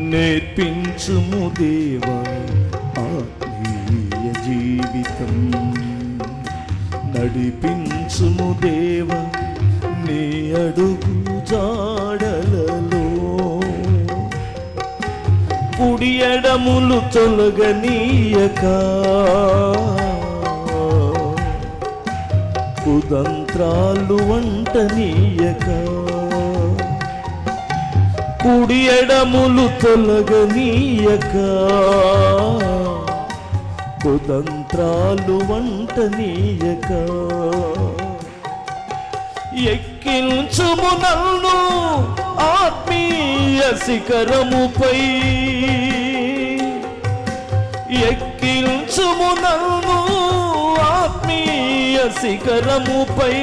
నేర్పించుము దేవా ఆత్మీయ జీవితం, నడిపించుము దేవా నీ అడుగు జాడలలో, కుడి ఎడములు తొలగనీయక కుతంత్రాలు వంటనీయక, కుడి ఎడములు తొలగనీయక కుతంత్రాలు వంటనీయక, ఎక్కించుము నన్ను ఆత్మీయ శిఖరముపై, ఎక్కించుము నన్ను ఆత్మీయ శిఖరముపై,